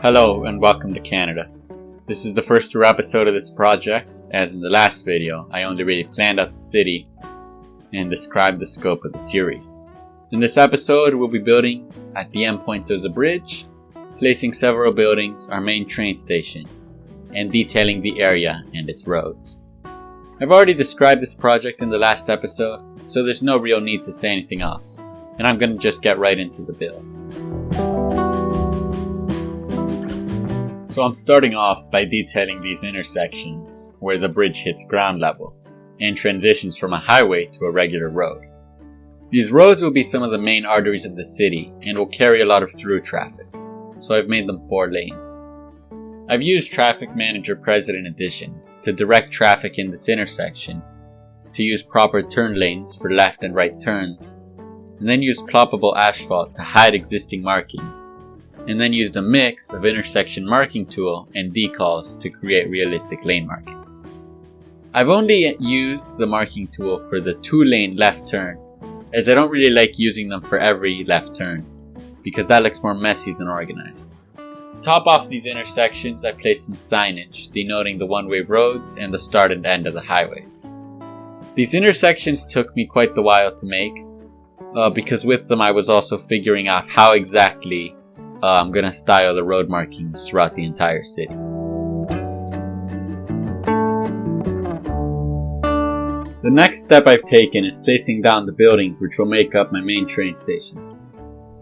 Hello and welcome to Canada. This is the first true episode of this project, as in the last video I only really planned out the city and described the scope of the series. In this episode we'll be building at the endpoint of the bridge, placing several buildings, our main train station, and detailing the area and its roads. I've already described this project in the last episode, so there's no real need to say anything else, and I'm gonna just get right into the build. So I'm starting off by detailing these intersections where the bridge hits ground level and transitions from a highway to a regular road. These roads will be some of the main arteries of the city and will carry a lot of through traffic, so I've made them 4 lanes. I've used Traffic Manager President Edition to direct traffic in this intersection, to use proper turn lanes for left and right turns, and then use ploppable asphalt to hide existing markings, and then used a mix of intersection marking tool and decals to create realistic lane markings. I've only used the marking tool for the 2-lane left turn, as I don't really like using them for every left turn, because that looks more messy than organized. To top off these intersections, I placed some signage denoting the one-way roads and the start and end of the highways. These intersections took me quite the while to make, because with them I was also figuring out how exactly I'm gonna style the road markings throughout the entire city. The next step I've taken is placing down the buildings which will make up my main train station.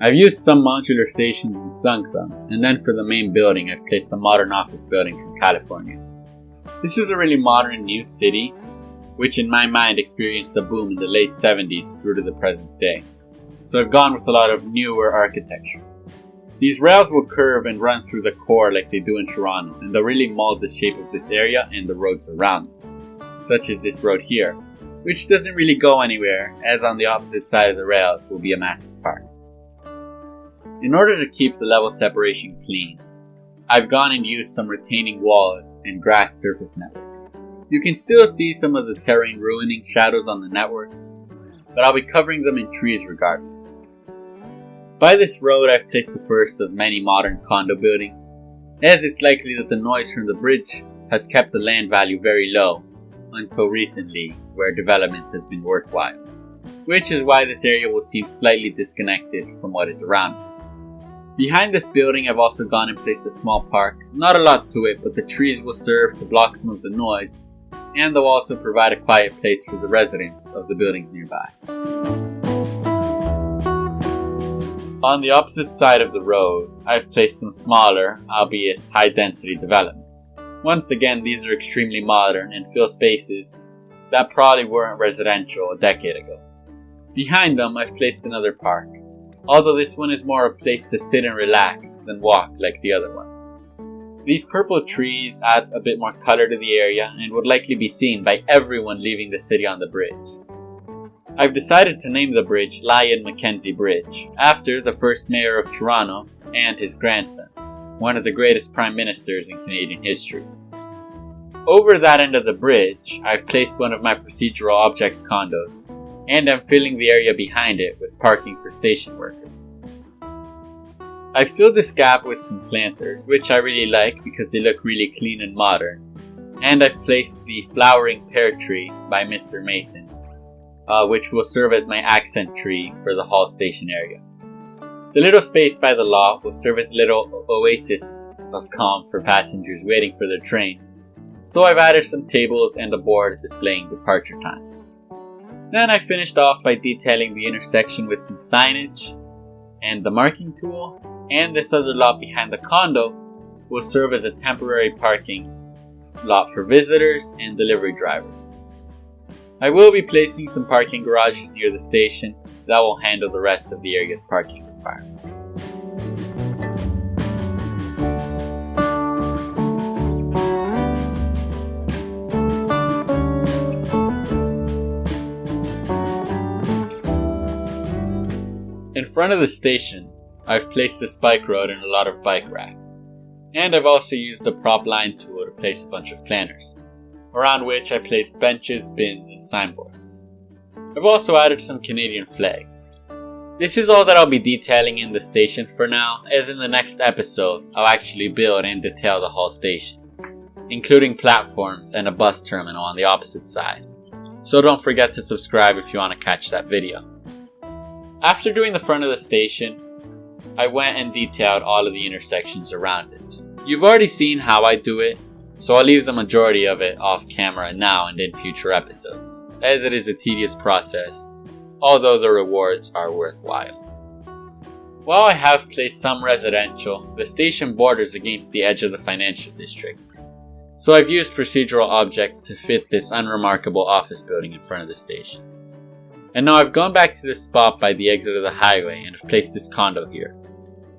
I've used some modular stations and sunk them, and then for the main building I've placed a modern office building from California. This is a really modern new city, which in my mind experienced a boom in the late 70s through to the present day. So I've gone with a lot of newer architecture. These rails will curve and run through the core like they do in Toronto, and they'll really mold the shape of this area and the roads around it, such as this road here, which doesn't really go anywhere, as on the opposite side of the rails will be a massive park. In order to keep the level separation clean, I've gone and used some retaining walls and grass surface networks. You can still see some of the terrain ruining shadows on the networks, but I'll be covering them in trees regardless. By this road I've placed the first of many modern condo buildings, as it's likely that the noise from the bridge has kept the land value very low until recently, where development has been worthwhile, which is why this area will seem slightly disconnected from what is around it. Behind this building I've also gone and placed a small park, not a lot to it, but the trees will serve to block some of the noise, and they'll also provide a quiet place for the residents of the buildings nearby. On the opposite side of the road, I've placed some smaller, albeit high-density developments. Once again, these are extremely modern and fill spaces that probably weren't residential a decade ago. Behind them, I've placed another park, although this one is more a place to sit and relax than walk like the other one. These purple trees add a bit more color to the area and would likely be seen by everyone leaving the city on the bridge. I've decided to name the bridge Lyon Mackenzie Bridge, after the first mayor of Toronto and his grandson, one of the greatest prime ministers in Canadian history. Over that end of the bridge, I've placed one of my procedural objects condos, and I'm filling the area behind it with parking for station workers. I filled this gap with some planters, which I really like because they look really clean and modern, and I've placed the flowering pear tree by Mr. Mason, which will serve as my accent tree for the hall station area. The little space by the law will serve as a little oasis of calm for passengers waiting for their trains, so I've added some tables and a board displaying departure times. Then I finished off by detailing the intersection with some signage and the marking tool, and this other lot behind the condo will serve as a temporary parking lot for visitors and delivery drivers. I will be placing some parking garages near the station that will handle the rest of the area's parking requirements. In front of the station, I've placed a spike road and a lot of bike racks, and I've also used a prop line tool to place a bunch of planters, around which I placed benches, bins, and signboards. I've also added some Canadian flags. This is all that I'll be detailing in the station for now, as in the next episode I'll actually build and detail the whole station, including platforms and a bus terminal on the opposite side. So don't forget to subscribe if you want to catch that video. After doing the front of the station, I went and detailed all of the intersections around it. You've already seen how I do it, so I'll leave the majority of it off camera now and in future episodes, as it is a tedious process, although the rewards are worthwhile. While I have placed some residential, the station borders against the edge of the financial district, so I've used procedural objects to fit this unremarkable office building in front of the station. And now I've gone back to this spot by the exit of the highway and have placed this condo here,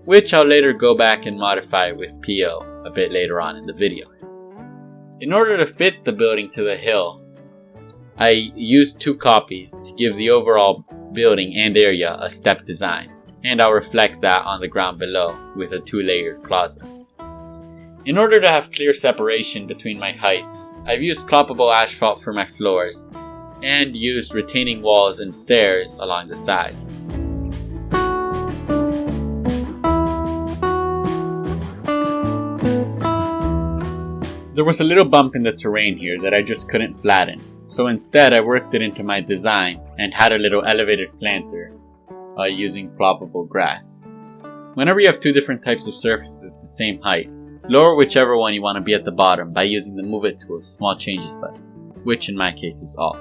which I'll later go back and modify with PO a bit later on in the video. In order to fit the building to the hill, I used 2 copies to give the overall building and area a step design, and I'll reflect that on the ground below with a 2-layered plaza. In order to have clear separation between my heights, I've used ploppable asphalt for my floors and used retaining walls and stairs along the sides. There was a little bump in the terrain here that I just couldn't flatten, so instead I worked it into my design and had a little elevated planter using ploppable grass. Whenever you have 2 different types of surfaces at the same height, lower whichever one you want to be at the bottom by using the Move It tool's Small Changes button, which in my case is Alt.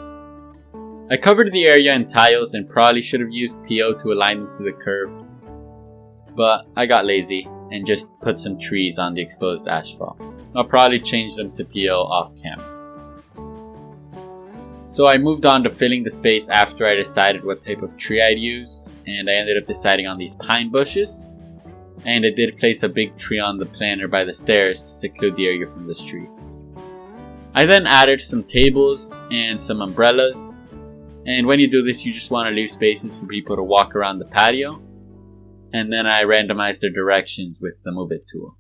I covered the area in tiles and probably should have used PO to align them to the curve, but I got lazy and just put some trees on the exposed asphalt. I'll probably change them to PO off camera. So I moved on to filling the space after I decided what type of tree I'd use, and I ended up deciding on these pine bushes, and I did place a big tree on the planter by the stairs to seclude the area from the street. I then added some tables and some umbrellas, and when you do this you just want to leave spaces for people to walk around the patio, and then I randomized the directions with the Move It tool.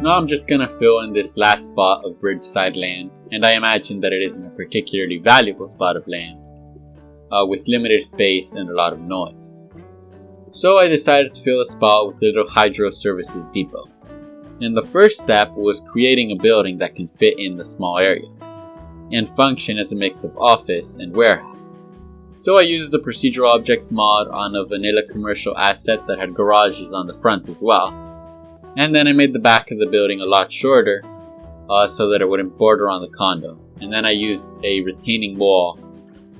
Now I'm just gonna fill in this last spot of bridgeside land, and I imagine that it isn't a particularly valuable spot of land, with limited space and a lot of noise. So I decided to fill the spot with a little hydro services depot. And the first step was creating a building that can fit in the small area, and function as a mix of office and warehouse. So I used the procedural objects mod on a vanilla commercial asset that had garages on the front as well. And then I made the back of the building a lot shorter so that it wouldn't border on the condo. And then I used a retaining wall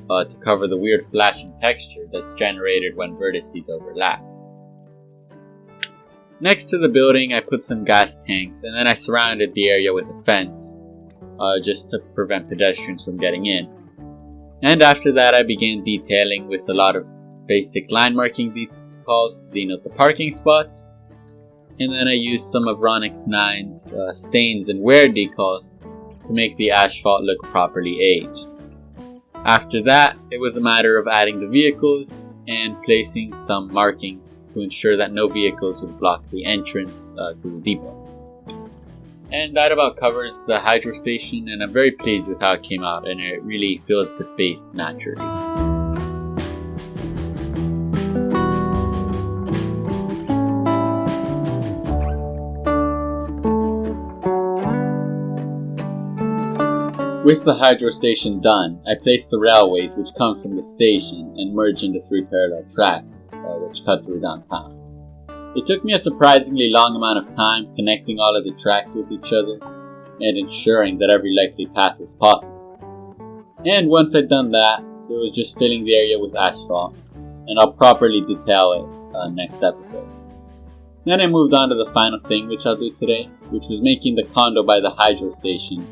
to cover the weird flashing texture that's generated when vertices overlap. Next to the building I put some gas tanks, and then I surrounded the area with a fence just to prevent pedestrians from getting in. And after that I began detailing with a lot of basic line marking decals to denote the parking spots. And then I used some of Ronix 9's stains and wear decals to make the asphalt look properly aged. After that, it was a matter of adding the vehicles and placing some markings to ensure that no vehicles would block the entrance to the depot. And that about covers the hydro station, and I'm very pleased with how it came out, and it really fills the space naturally. With the hydro station done, I placed the railways which come from the station and merge into 3 parallel tracks, which cut through downtown. It took me a surprisingly long amount of time connecting all of the tracks with each other and ensuring that every likely path was possible. And once I'd done that, it was just filling the area with asphalt, and I'll properly detail it next episode. Then I moved on to the final thing which I'll do today, which was making the condo by the hydro station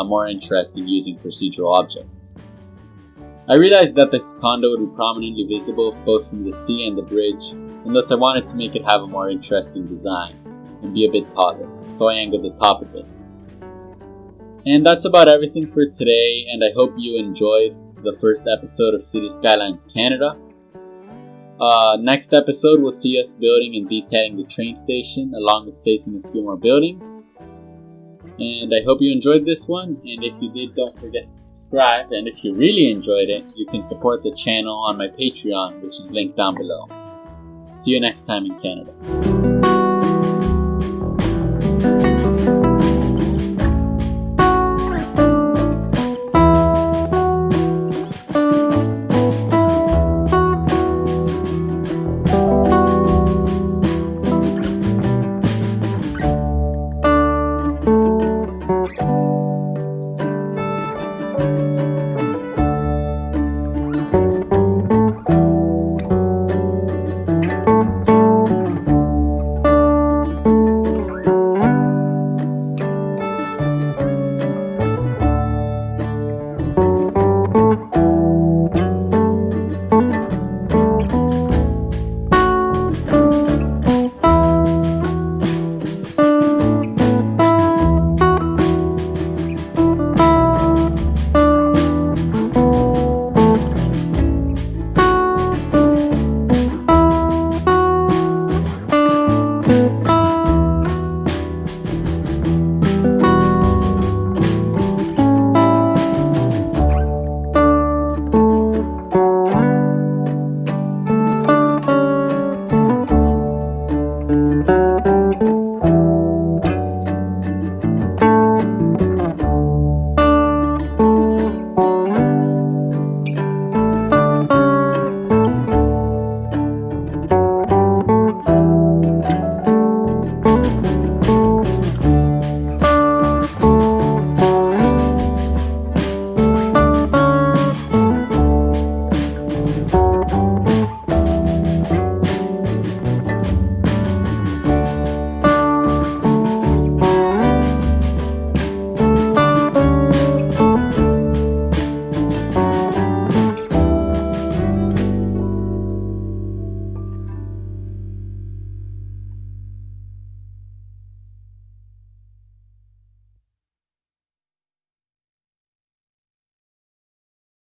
more interesting using procedural objects. I realized that this condo would be prominently visible both from the sea and the bridge, and thus I wanted to make it have a more interesting design and be a bit taller, so I angled the top a bit. And that's about everything for today, and I hope you enjoyed the first episode of Skylines Canada. Next episode, we'll see us building and detailing the train station, along with facing a few more buildings. And I hope you enjoyed this one, and if you did, don't forget to subscribe, and if you really enjoyed it, you can support the channel on my Patreon, which is linked down below. See you next time in Canada.